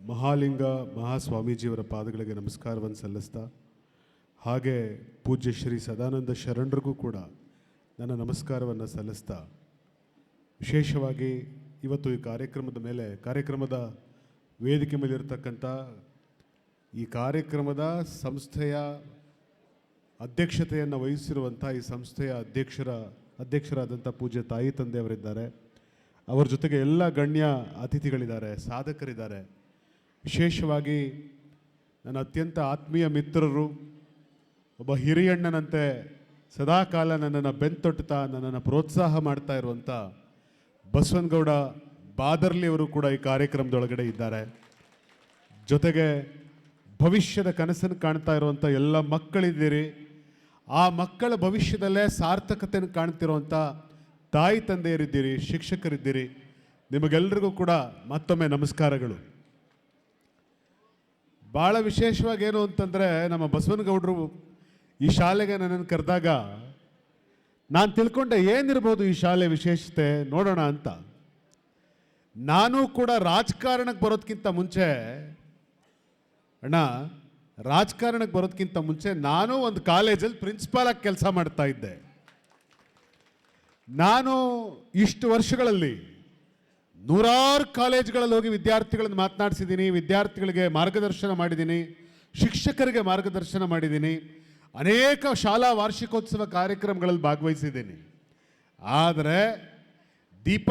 ಮಹಾಲಿಂಗ ಮಹಾಸ್ವಾಮೀಜಿಯವರ ಪಾದಗಳಿಗೆ ನಮಸ್ಕಾರವನ್ನು ಸಲ್ಲಿಸ್ತಾ ಹಾಗೆ ಪೂಜ್ಯ ಶ್ರೀ ಸದಾನಂದ ಶರಣರಿಗೂ ಕೂಡ ನನ್ನ ನಮಸ್ಕಾರವನ್ನು ಸಲ್ಲಿಸ್ತಾ ವಿಶೇಷವಾಗಿ ಇವತ್ತು ಈ ಕಾರ್ಯಕ್ರಮದ ವೇದಿಕೆ ಮೇಲಿರ್ತಕ್ಕಂಥ ಈ ಕಾರ್ಯಕ್ರಮದ ಸಂಸ್ಥೆಯ ಅಧ್ಯಕ್ಷತೆಯನ್ನು ವಹಿಸಿರುವಂಥ ಈ ಸಂಸ್ಥೆಯ ಅಧ್ಯಕ್ಷರಾದಂಥ ಪೂಜ್ಯ ತಾಯಿ ತಂದೆಯವರಿದ್ದಾರೆ. ಅವರ ಜೊತೆಗೆ ಎಲ್ಲ ಗಣ್ಯ ಅತಿಥಿಗಳಿದ್ದಾರೆ, ಸಾಧಕರಿದ್ದಾರೆ. ವಿಶೇಷವಾಗಿ ನನ್ನ ಅತ್ಯಂತ ಆತ್ಮೀಯ ಮಿತ್ರರು, ಒಬ್ಬ ಹಿರಿಯಣ್ಣನಂತೆ ಸದಾಕಾಲ ನನ್ನನ್ನು ಬೆಂತೊಟ್ಟುತ್ತಾ ನನ್ನನ್ನು ಪ್ರೋತ್ಸಾಹ ಮಾಡ್ತಾ ಇರುವಂಥ ಬಸವನಗೌಡ ಬಾದರ್ಲಿ ಅವರು ಕೂಡ ಈ ಕಾರ್ಯಕ್ರಮದೊಳಗಡೆ ಇದ್ದಾರೆ. ಜೊತೆಗೆ ಭವಿಷ್ಯದ ಕನಸನ್ನು ಕಾಣ್ತಾ ಇರುವಂಥ ಎಲ್ಲ ಮಕ್ಕಳಿದ್ದೀರಿ. ಆ ಮಕ್ಕಳ ಭವಿಷ್ಯದಲ್ಲೇ ಸಾರ್ಥಕತೆಯನ್ನು ಕಾಣ್ತಿರುವಂಥ ತಾಯಿ ತಂದೆಯರಿದ್ದೀರಿ, ಶಿಕ್ಷಕರಿದ್ದೀರಿ. ನಿಮಗೆಲ್ಲರಿಗೂ ಕೂಡ ಮತ್ತೊಮ್ಮೆ ನಮಸ್ಕಾರಗಳು. ಭಾಳ ವಿಶೇಷವಾಗಿ ಏನು ಅಂತಂದರೆ, ನಮ್ಮ ಬಸವನಗೌಡರು ಈ ಶಾಲೆಗೆ ನನ್ನನ್ನು ಕರೆದಾಗ ನಾನು ತಿಳ್ಕೊಂಡೆ ಏನಿರ್ಬೋದು ಈ ಶಾಲೆ ವಿಶೇಷತೆ ನೋಡೋಣ ಅಂತ. ನಾನು ಕೂಡ ರಾಜಕಾರಣಕ್ಕೆ ಬರೋದಕ್ಕಿಂತ ಮುಂಚೆ ನಾನು ಒಂದು ಕಾಲೇಜಲ್ಲಿ ಪ್ರಿನ್ಸಿಪಾಲ್ ಆಗಿ ಕೆಲಸ ಮಾಡ್ತಾ ಇದ್ದೆ. ನಾನು ಇಷ್ಟು ವರ್ಷಗಳಲ್ಲಿ ನೂರಾರು ಕಾಲೇಜ್ಗಳಲ್ಲಿ ಹೋಗಿ ವಿದ್ಯಾರ್ಥಿಗಳನ್ನು ಮಾತನಾಡಿಸಿದ್ದೀನಿ, ವಿದ್ಯಾರ್ಥಿಗಳಿಗೆ ಮಾರ್ಗದರ್ಶನ ಮಾಡಿದ್ದೀನಿ, ಶಿಕ್ಷಕರಿಗೆ ಮಾರ್ಗದರ್ಶನ ಮಾಡಿದ್ದೀನಿ, ಅನೇಕ ಶಾಲಾ ವಾರ್ಷಿಕೋತ್ಸವ ಕಾರ್ಯಕ್ರಮಗಳಲ್ಲಿ ಭಾಗವಹಿಸಿದ್ದೀನಿ. ಆದರೆ ದೀಪ